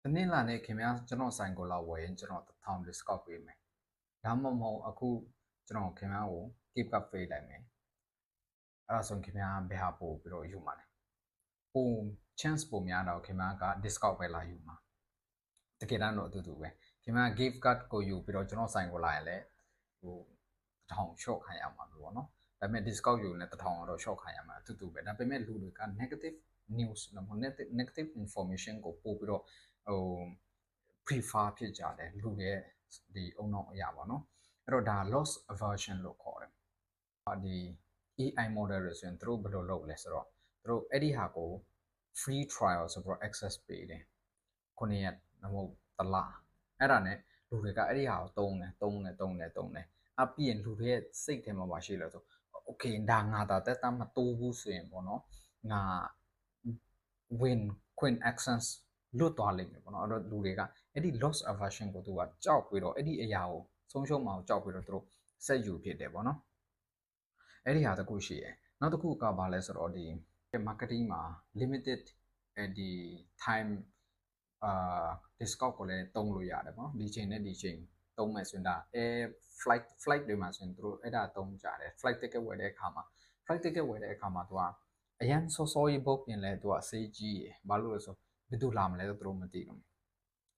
တနေ့လာနေခင်ဗျာကျွန်တော်ဆိုင်ကိုလာဝယ်ရင်ကျွန်တော်1000 discount ပေးမယ်ဒါမှမဟုတ်အခုကျွန်တော်ခင်ဗျားကို keep up ပေးလိုက်မယ်အဲ့ဒါဆိုခင်ဗျားဘယ်ဟာပို့ပြီးတော့ယူမှာလဲပို့ chance ပိုများတော့ခင်ဗျားက discount ပဲလာယူမှာတကယ်တမ်းတော့အတူတူပဲခင်ဗျား gift card ကိုယူပြီးတော့ကျွန်တော်ဆိုင်ကိုလာရင်လည်းဟို1000 short ခံရမှာလို့ပေါ့နော်ဒါပေမဲ့ discount ယူရင်လည်း1000တော့ short ခံရမှာအတူတူပဲဒါပေမဲ့လူတွေက negative news နော် negative information ကိုပို့ပြီးတော့ဟို prefer ဖြစ်ကြတယ်လူတွေဒီအုံနောက်အရာပေါ့နော်အဲ့တော့ဒါ loss aversion လို့ခေါ်တယ်ဒီ AI model တွေဆိုရင်သူတို့ဘယ်လိုလုပ်လဲဆိုတော့သူတို့အဲ့ဒီဟာကို free trial ဆိုပြီးတော့ access ပေးတယ်9ရက်မဟုတ်တလားအဲ့ဒါနဲ့လူတွေကအဲ့ဒီဟာကိုတုံးတယ်အပြီးရင်လူတွေရဲ့စိတ်ထဲမှာပါရှိလို့ဆို okay ဒါငါတက်တမ်းမတိုးဘူးဆိုရင်ပေါ့နော်ငါ win queen access လွတ်သွားလိမ့်မယ်ပေါ့နော်အဲ့တော့လူတွေကအဲ့ဒီ loss aversion ကိုသူကကြောက်ပြီးတော့အဲ့ဒီအရာကိုဆုံးရှုံးမှာကိုကြောက်ပြီးတော့သူတို့ဆက်ယူဖြစ်တယ်ပေါ့နော်အဲ့ဒီဟာတခုရှိရယ်နောက်တစ်ခုကဘာလဲဆိုတော့ဒီ marketing မှာ limited ဒီ time discount ကိုလည်းတုံးလို့ရတယ်ပေါ့ဒီချိန်နဲ့ဒီချိန်တုံးမယ်ဆိုရင်ဒါ flight တွေမှာဆိုရင်သူတို့အဲ့ဒါတုံးကြတယ် flight ticket ဝယ်တဲ့အခါမှာသူကအရန်စောစောကြီး book ပြင်လဲသူကစေးကြီးရယ်ဘာလို့လဲဆိုဘယ်သူလာမလဲသူတို့မသိဘူး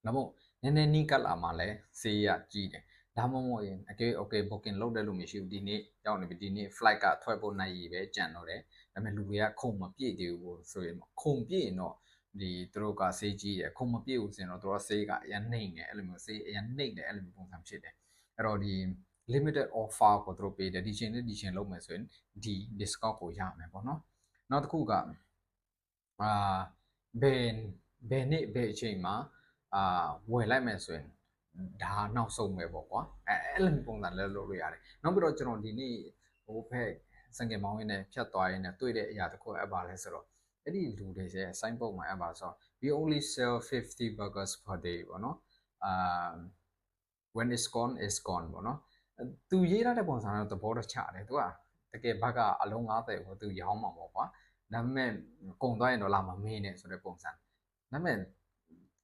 ဒါမို့နည်းနည်းနီးကပ်လာမှလဲစေးရကြီးတယ်ဒါမှမဟုတ်ရင်အကဲ okay booking လုပ်တဲ့လူမရှိဘူးဒီနေ့ရောက်နေပြီဒီနေ့ flight ကထွက်ဖို့နိုင်ရည်ပဲကြံတော့တယ်ဒါပေမဲ့လူတွေကခုံမပြည့်သေးဘူးဆိုရင်ခုံပြည့်ရင်တော့ဒီသူတို့ကစေးကြီးရယ်ခုံမပြည့်ဘူးဆိုရင်တော့သူတို့စေးကအရန်နှိမ့်တယ်အဲ့လိုမျိုးစေးအရန်နှိမ့်တယ်အဲ့လိုမျိုးပုံစံဖြစ်တယ်အဲ့တော့ဒီ limited offer ကိုသူတို့ပေးတယ်ဒီချိန်နဲ့ဒီချိန်လုပ်မယ်ဆိုရင်ဒီ discount ကိုရမယ်ပေါ့နော်နောက်တစ်ခုကဘယ်နေ့ဘယ်အချိန်မှာဝယ်လိုက်မယ်ဆိုရင်ဒါနောက်ဆုံးပဲပေါ့ကွာအဲ့လိုပုံစံလဲလုပ်လို့ရတယ်နောက်ပြီးတော့ကျွန်တော်ဒီနေ့ဟိုဖက်စံကမောင်းရင်းနဲ့ဖြတ်သွားရင်းနဲ့တွေ့တဲ့အရာတစ်ခုအပ်ပါလဲဆိုတော့အဲ့ဒီလူတွေရဲ့ sign board မှာအပ်ပါဆိုတော့ we only sell 50 burgers per day ပေါ့နော်when it's gone is gone ပေါ့နော်သူရေးထားတဲ့ပုံစံတော့သဘောတချတယ်သူကတကယ်ဘက်ကအလုံး90ကိုသူရောင်းမှာပေါ့ကွာဒါပေမဲ့ကုန်သွားရင်တော့လာမမေးနဲ့ဆိုတဲ့ပုံစံဒါပေမဲ့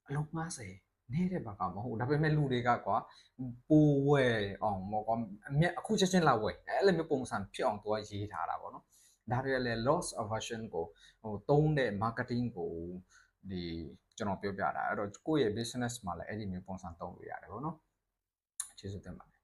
အလုံး90နေတဲ့ဘက်ကမဟုတ်ဒါပေမဲ့လူတွေကကွာပိုဝယ်အောင်ပေါ့ကွာအမြက်အခုချက်ချင်းလာဝယ်အဲ့လိုမျိုးပုံစံဖြစ်အောင်သူကရေးထားတာပေါ့နော်ဒါတွေလည်း loss aversion ကိုဟိုတုံးတဲ့ marketing ကိုဒီကျွန်တော်ပြောပြတာအဲ့တော့ကိုယ့်ရဲ့ business မှာလည်းအဲ့ဒီမျိုးပုံစံတုံးလို့ရတယ်ပေါ့နော်ကျေးဇူးတင်ပါတယ်